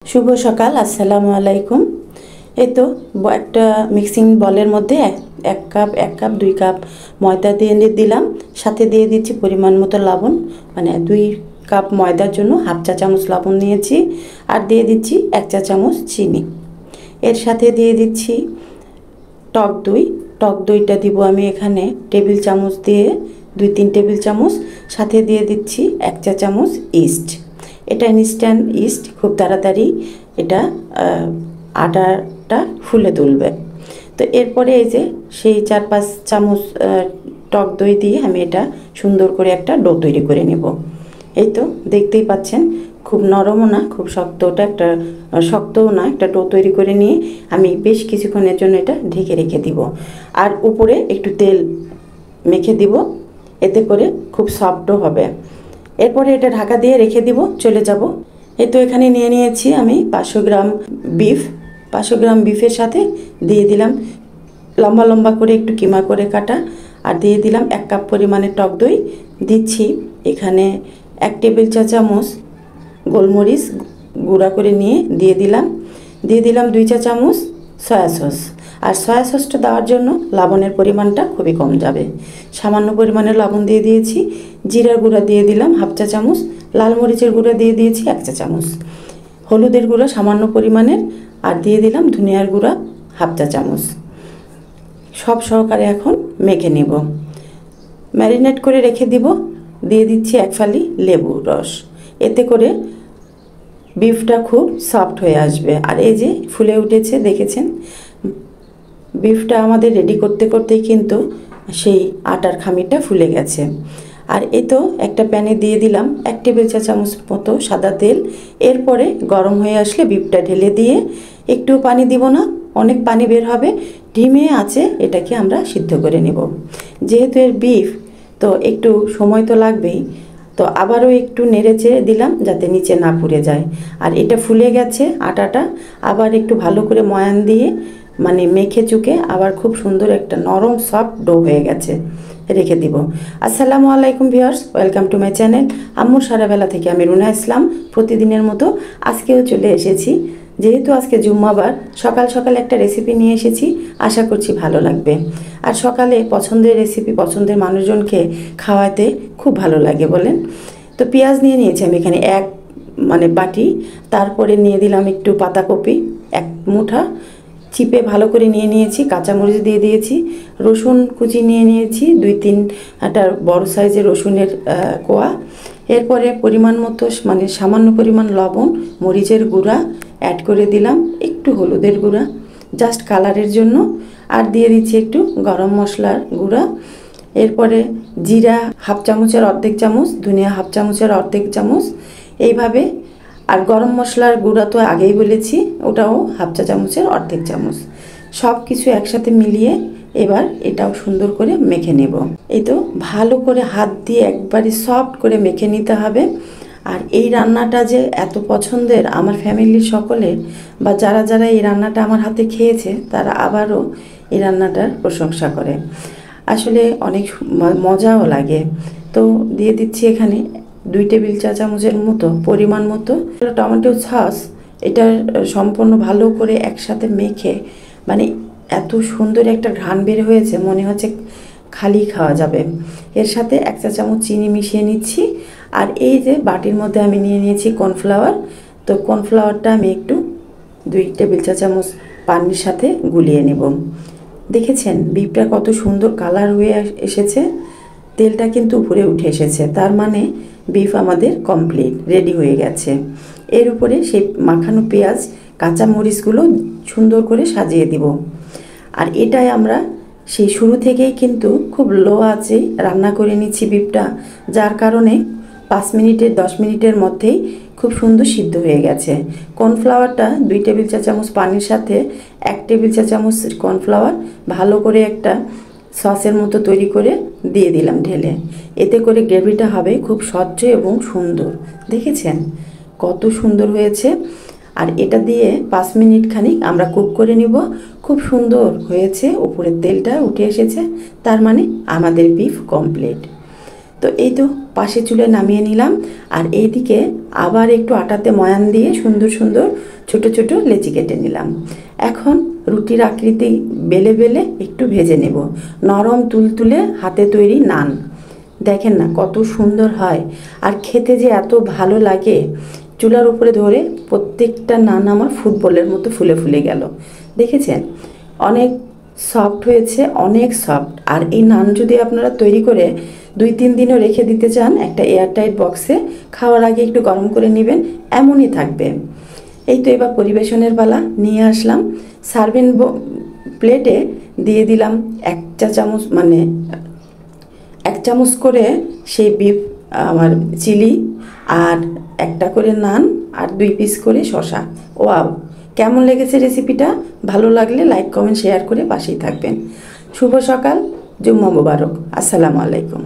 शुभ सकाल अस्सलामु आलाइकुम। এই তো একটা মিক্সিং বলের মধ্যে এক কাপ 2 কাপ ময়দা দিয়ে দিলাম, সাথে দিয়ে দিচ্ছি পরিমাণ মতো লবণ, মানে 2 কাপ ময়দার জন্য হাফ চা চামচ লবণ নিয়েছি, আর দিয়ে দিচ্ছি 1 চা চামচ চিনি। এর সাথে দিয়ে দিচ্ছি টক দইটা দিব আমি এখানে টেবিল চামচ দিয়ে 2-3 টেবিল চামচ, সাথে দিয়ে দিচ্ছি 1 চা চামচ ইস্ট। এটা ইনস্ট্যান্ট ইস্ট, খুব তাড়াতাড়ি এটা আটাটা ফুলে তুলবে। তো এরপরে এই যে সেই 4-5 চামচ টক দই দিয়ে আমি এটা সুন্দর করে একটা ডো তৈরি করে নেব। এই তো দেখতেই পাচ্ছেন, খুব নরমও না খুব শক্তটা, একটা শক্তও না, একটা ডো তৈরি করে নিয়ে আমি বেশ কিছুক্ষণের জন্য এটা ঢেকে রেখে দিব। আর উপরে একটু তেল মেখে দিব, এতে করে খুব সফটও হবে। এরপরে এটা ঢাকা দিয়ে রেখে দিব, চলে যাব। এই তো এখানে নিয়ে নিয়েছি আমি 500 গ্রাম বিফ। 500 গ্রাম বিফের সাথে দিয়ে দিলাম লম্বা লম্বা করে একটু কিমা করে কাটা, আর দিয়ে দিলাম 1 কাপ পরিমাণে টক দই। দিচ্ছি এখানে 1 টেবিল চা চামচ গোলমরিচ গুঁড়া করে নিয়ে দিয়ে দিলাম 2 চা চামচ সয়া সস। আর সয়া সসটা দেওয়ার জন্য লবণের পরিমাণটা খুবই কম যাবে, সামান্য পরিমাণে লবণ দিয়ে দিয়েছি। জিরার গুঁড়া দিয়ে দিলাম হাফ চা চামচ, লাল মরিচের গুঁড়া দিয়ে দিয়েছি 1 চা চামচ, হলুদের গুঁড়া সামান্য পরিমাণের, আর দিয়ে দিলাম ধনিয়ার গুঁড়া হাফ চা চামচ। সব সহকারে এখন মেখে নেব, ম্যারিনেট করে রেখে দিব। দিয়ে দিচ্ছি 1 ফালি লেবুর রস, এতে করে বিফটা খুব সফট হয়ে আসবে। আর এই যে ফুলে উঠেছে, দেখেছেন বিফটা আমাদের রেডি করতে করতেই কিন্তু সেই আটার খামিরটা ফুলে গেছে। আর এই তো একটা প্যানে দিয়ে দিলাম 1 টেবিল চা চামচ মতো সাদা তেল। এরপরে গরম হয়ে আসলে বিফটা ঢেলে দিয়ে, একটু পানি দিব না, অনেক পানি বের হবে, ধিমে আঁচে এটাকে আমরা সিদ্ধ করে নেব। যেহেতু এর বিফ, তো একটু সময় তো লাগবেই, তো আবারও একটু নেড়ে চেড়ে দিলাম যাতে নিচে না পুড়ে যায়। আর এটা ফুলে গেছে আটাটা, আবার একটু ভালো করে ময়ান দিয়ে মানে মেখে চুকে আবার খুব সুন্দর একটা নরম সফট ডো হয়ে গেছে, রেখে দিব। আসসালামু আলাইকুম viewers, welcome to my channel আম্মুর সারাবেলা থেকে। আমি রুনা ইসলাম প্রতিদিনের মতো আজকেও চলে এসেছি। যেহেতু আজকে জুম্মাবার, সকাল সকাল একটা রেসিপি নিয়ে এসেছি, আশা করছি ভালো লাগবে। আর সকালে পছন্দের রেসিপি পছন্দের মানুষজনকে খাওয়াতে খুব ভালো লাগে বলেন। তো পেঁয়াজ নিয়ে নিয়েছি আমি এখানে এক বাটি, তারপরে নিয়ে দিলাম একটু পাতাকপি 1 মুঠা চিপে ভালো করে নিয়ে নিয়েছি, কাঁচামরিচ দিয়ে দিয়েছি, রসুন কুচি নিয়ে নিয়েছি 2-3টা বড় সাইজের রসুনের কোয়া। এরপরে পরিমাণ মতো সামান্য পরিমাণ লবণ, মরিচের গুঁড়া অ্যাড করে দিলাম, একটু হলুদের গুঁড়া জাস্ট কালারের জন্য, আর দিয়ে দিচ্ছি একটু গরম মশলার গুঁড়া। এরপরে জিরা হাফ চামচের অর্ধেক চামচ, ধনিয়া হাফ চামচের অর্ধেক চামচ, এইভাবে। আর গরম মশলার গুঁড়া তো আগেই বলেছি, ওটাও হাফ চা চামচের অর্ধেক চামচ। সব কিছু একসাথে মিলিয়ে এবার এটাও সুন্দর করে মেখে নেব। এই তো ভালো করে হাত দিয়ে একবারে সফট করে মেখে নিতে হবে। আর এই রান্নাটা যে এত পছন্দের আমার ফ্যামিলির সকলের, বা যারা যারা এই রান্নাটা আমার হাতে খেয়েছে তারা আবারও এই রান্নাটার প্রশংসা করে, আসলে অনেক মজাও লাগে। তো দিয়ে দিচ্ছি এখানে 2 টেবিল চা চামচের মতো পরিমাণ মতো টমেটো সস। এটা সম্পূর্ণ ভালো করে একসাথে মেখে এত সুন্দর একটা ঘ্রাণ বের হয়েছে, মনে হচ্ছে খালি খাওয়া যাবে। এর সাথে 1 চা চামচ চিনি মিশিয়ে নিচ্ছি। আর এই যে বাটির মধ্যে আমি নিয়ে নিয়েছি কর্নফ্লাওয়ার, তো কর্নফ্লাওয়ারটা আমি একটু 2 টেবিল চা চামচ পানির সাথে গুলিয়ে নেব। দেখেছেন বিফটা কত সুন্দর কালার হয়ে এসেছে, তেলটা কিন্তু উপরে উঠে এসেছে, তার মানে বিফ আমাদের কমপ্লিট রেডি হয়ে গেছে। এর উপরে সেই মাখানো পেঁয়াজ কাঁচা মরিচগুলো সুন্দর করে সাজিয়ে দিব। আর এটাই আমরা সেই শুরু থেকেই কিন্তু খুব লো আঁচে রান্না করে নিচ্ছি বিফটা, যার কারণে 5 মিনিটের 10 মিনিটের মধ্যেই খুব সুন্দর সিদ্ধ হয়ে গেছে। কর্নফ্লাওয়ারটা 2 টেবিল চা চামচ পানির সাথে 1 টেবিল চা চামচ কর্নফ্লাওয়ার ভালো করে একটা সসের মতো তৈরি করে দিয়ে দিলাম ঢেলে, এতে করে গ্রেভিটা হবে খুব স্বচ্ছ এবং সুন্দর। দেখেছেন কত সুন্দর হয়েছে। আর এটা দিয়ে 5 মিনিট খানিক আমরা কুক করে নিব। খুব সুন্দর হয়েছে, উপরের তেলটা উঠে এসেছে, তার মানে আমাদের বিফ কমপ্লিট। তো এই তো পাশে চুলে নামিয়ে নিলাম, আর এইদিকে আবার একটু আটাতে ময়ান দিয়ে সুন্দর সুন্দর ছোট ছোট লেচি কেটে নিলাম। এখন রুটির আকৃতি বেলে বেলে একটু ভেজে নেব। নরম তুলতুলে হাতে তৈরি নান, দেখেন না কত সুন্দর হয়, আর খেতে যে এত ভালো লাগে। চুলার উপরে ধরে প্রত্যেকটা নান আমার ফুটবলের মতো ফুলে ফুলে গেল, দেখেছেন? অনেক সফট হয়েছে, অনেক সফট। আর এই নান যদি আপনারা তৈরি করে 2-3 দিনও রেখে দিতে চান একটা এয়ারটাইট বক্সে, খাওয়ার আগে একটু গরম করে নেবেন, এমনই থাকবে। এই তো এবার পরিবেশনের পালা, নিয়ে আসলাম সার্ভিং প্লেটে, দিয়ে দিলাম 1 চা চামচ, মানে 1 চামচ করে সেই বিফ আমার চিলি, আর একটা করে নান, আর 2 পিস করে শসা। ওয়াও, কেমন লেগেছে রেসিপিটা? ভালো লাগলে লাইক কমেন্ট শেয়ার করে পাশেই থাকবেন। শুভ সকাল, জুম্মা মোবারক, আসসালামু আলাইকুম।